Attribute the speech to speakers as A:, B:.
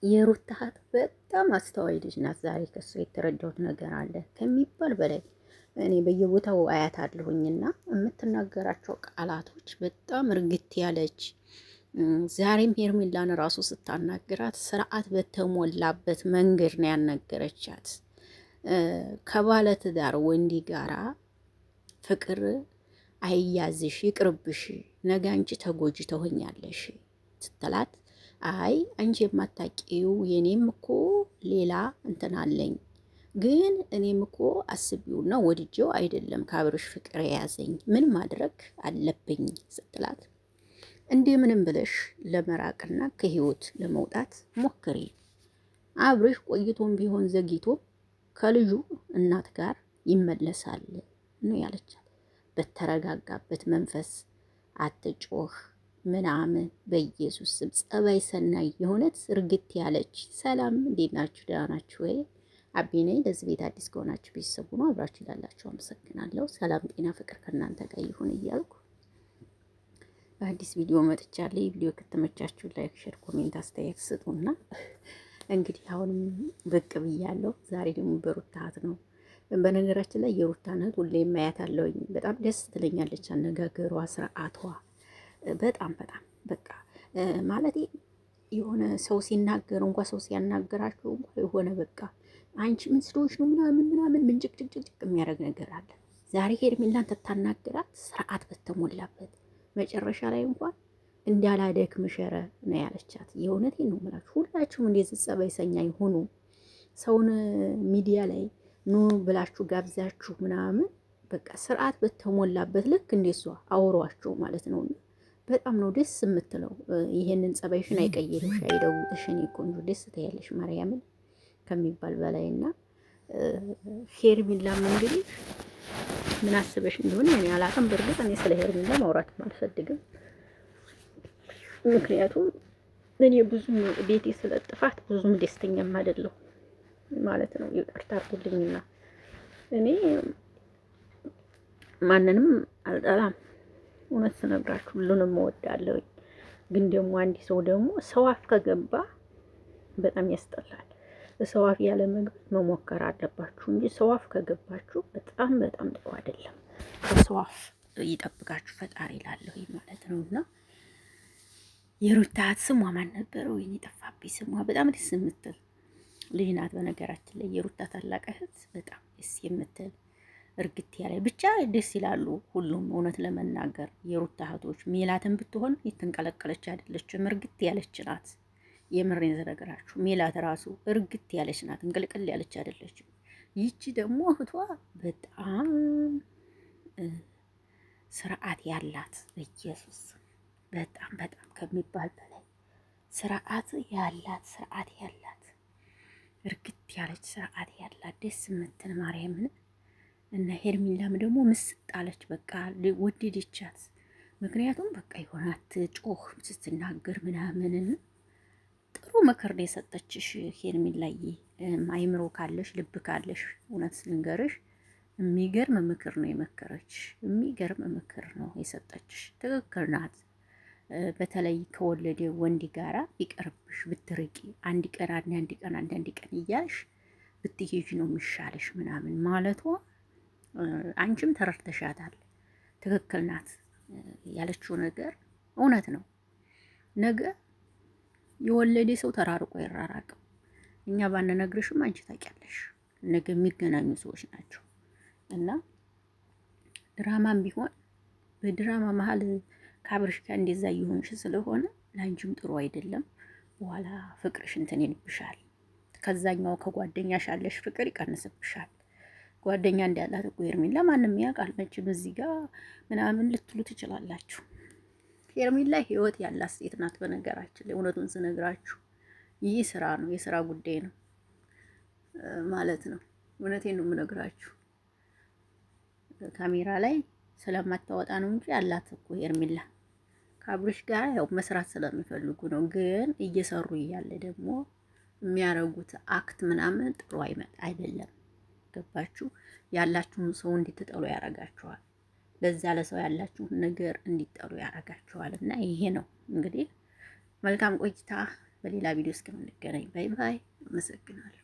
A: የሩታ እህት በጣም አስተዋይ ልጅ ናት። ዛሬ ከሷ የተረዳሁት ነገር አለ ከሚባል በላይ። እኔ በየቦታው አያት አለሁኝና የምትናገራቸው ቃላቶች በጣም እርግት ያለች። ዛሬም ሄርሜላን ራሱ ስታናግራት ስርዓት በተሞላበት መንገድ ነው ያናገረቻት። ከባለትዳር ወንዲ ጋራ ፍቅር አይያዝሽ፣ ይቅርብሽ፣ ነገ አንቺ ተጎጂ ትሆኛለሽ ስትላት አይ አንቺ የማታውቂው የኔም እኮ ሌላ እንትን አለኝ፣ ግን እኔም እኮ አስቢውና ወድጄው አይደለም ከአብርሽ ፍቅር የያዘኝ ምን ማድረግ አለብኝ ስትላት እንደምንም ብለሽ ለመራቅና ከህይወት ለመውጣት ሞክሪ። አብርሽ ቆይቶም ቢሆን ዘግይቶ ከልጁ እናት ጋር ይመለሳል ነው ያለቻት። በተረጋጋበት መንፈስ አትጮህ ምናምን በኢየሱስ ስም ጸባይ ሰናይ የሆነት እርግት ያለች። ሰላም እንዴት ናችሁ? ደህና ናችሁ ወይ? አቢ ነኝ። ለዚህ ቤት አዲስ ከሆናችሁ ቤተሰቡ ነው አብራችሁ ላላችሁ አመሰግናለሁ። ሰላም ጤና ፍቅር ከእናንተ ጋር ይሁን እያልኩ በአዲስ ቪዲዮ መጥቻለሁ። ቪዲዮ ከተመቻችሁ ላይክ፣ ሼር፣ ኮሜንት አስተያየት ስጡና እንግዲህ አሁንም ብቅ ብያለሁ። ዛሬ ደግሞ በሩታ እህት ነው። በነገራችን ላይ የሩታ እህት ሁሌም አያታለሁኝ። በጣም ደስ ትለኛለች። አነጋገሯ፣ ስርዓቷ በጣም በቃ ማለት የሆነ ሰው ሲናገር እንኳ ሰው ሲያናገራችሁ እንኳ የሆነ በቃ አንቺ ምን ስለሆንሽ ነው ምናምን ምን ጭቅጭቅጭቅ የሚያደርግ ነገር አለ። ዛሬ ሄርሜላን ተታናግራት ስርዓት በተሞላበት መጨረሻ ላይ እንኳን እንዳላደክምሽ ኧረ ነው ያለቻት። የእውነቴን ነው የምላችሁ። ሁላችሁም እንደዚህ ጸባይ ሰኛኝ ሁኑ። ሰውን ሚዲያ ላይ ኑ ብላችሁ ጋብዛችሁ ምናምን በቃ ስርዓት በተሞላበት ልክ እንደሷ አውሯቸው ማለት ነው። በጣም ነው ደስ የምትለው። ይሄንን ጸባይሽን አይቀይርሽ፣ አይለውጥሽ። እኔ ቆንጆ ደስ ትያለሽ ማርያምን ከሚባል በላይና ሄርሜላም እንግዲህ ምን አስበሽ እንደሆነ እኔ አላውቅም። በእርግጥ እኔ ስለ ሄርሜላ ማውራት አልፈልግም። ምክንያቱም እኔ ብዙም ቤቴ ስለ ጥፋት ብዙም ደስተኛም አይደለሁ ማለት ነው። ይቅርታ አድርጉልኝና እኔ ማንንም አልጠላም። እውነት ስነግራችሁ ሁሉንም እወዳለሁ። ግን ደግሞ አንድ ሰው ደግሞ ሰው አፍ ከገባ በጣም ያስጠላል። ሰው አፍ ያለ መግባት መሞከር አለባችሁ እንጂ ሰው አፍ ከገባችሁ በጣም ጥሩ አይደለም። ከሰው አፍ ይጠብቃችሁ ፈጣሪ እላለሁ ማለት ነውና የሩታ እህት ስሟ ማን ነበረ? ወይኔ ጠፋብኝ ስሟ። በጣም ደስ የምትል ልጅ ናት። በነገራችን ላይ የሩታ ታላቅ እህት በጣም ደስ የምትል እርግት ያለ ብቻ ደስ ይላሉ ሁሉም። እውነት ለመናገር የሩታ እህቶች ሜላትን ብትሆን የተንቀለቀለች አይደለችም፣ እርግት ያለች ናት። የምሬን ዘረገራችሁ ሜላት ራሱ እርግት ያለች ናት፣ እንቅልቅል ያለች አይደለችም። ይቺ ደግሞ እህቷ በጣም ስርዓት ያላት ኢየሱስ በጣም ከሚባል በላይ ስርዓት ያላት እርግት ያለች ስርዓት ያላት ደስ የምትል ማርያምን እና ሄርሜላም ደግሞ ምስጣለች። በቃ ወደደቻት። ምክንያቱም በቃ የሆነ አትጮህ ስትናገር ምናምን ጥሩ ምክር ነው የሰጠችሽ ሄርሜላዬ። አይምሮ ካለሽ ልብ ካለሽ እውነት ልንገርሽ የሚገርም ምክር ነው የመከረች። የሚገርም ምክር ነው የሰጠችሽ። ትክክል ናት። በተለይ ከወለደ ወንድ ጋራ ቢቀርብሽ ብትርቂ አንድ ቀን እያልሽ ብትሄጂ ነው የሚሻለሽ ምናምን ማለቷ አንቺም ተረድተሻታል። ትክክል ናት ያለችው ነገር እውነት ነው። ነገ የወለደ ሰው ተራርቆ ይራራቅም። እኛ ባንነግርሽም አንቺ ታውቂያለሽ። ነገ የሚገናኙ ሰዎች ናቸው እና ድራማም ቢሆን በድራማ መሀል ከአብርሽ ጋር እንደዛ እየሆንሽ ስለሆነ ለአንቺም ጥሩ አይደለም። በኋላ ፍቅርሽ እንትን ይልብሻል። ከዛኛው ከጓደኛሽ ያለሽ ፍቅር ይቀንስብሻል። ጓደኛ እንዳላት እኮ ሄርሜላ ማንም ያውቃል። መቼም እዚህ ጋር ምናምን ልትሉ ትችላላችሁ። ሄርሜላ ህይወት ያላት ሴት ናት። በነገራችን ላይ እውነቱን ስነግራችሁ ይህ ስራ ነው፣ የስራ ጉዳይ ነው ማለት ነው። እውነቴን ነው የምነግራችሁ። ካሜራ ላይ ስለማታወጣ ነው እንጂ ያላት እኮ ሄርሜላ ከአብርሽ ጋር ያው መስራት ስለሚፈልጉ ነው። ግን እየሰሩ እያለ ደግሞ የሚያረጉት አክት ምናምን ጥሩ አይደለም። ገባችሁ? ያላችሁን ሰው እንድትጠሉ ያረጋችኋል። ለዛ ለሰው ያላችሁን ነገር እንዲጠሉ ያረጋችኋል። እና ይሄ ነው እንግዲህ። መልካም ቆይታ በሌላ ቪዲዮ እስከምንገናኝ ባይ ባይ። አመሰግናለሁ።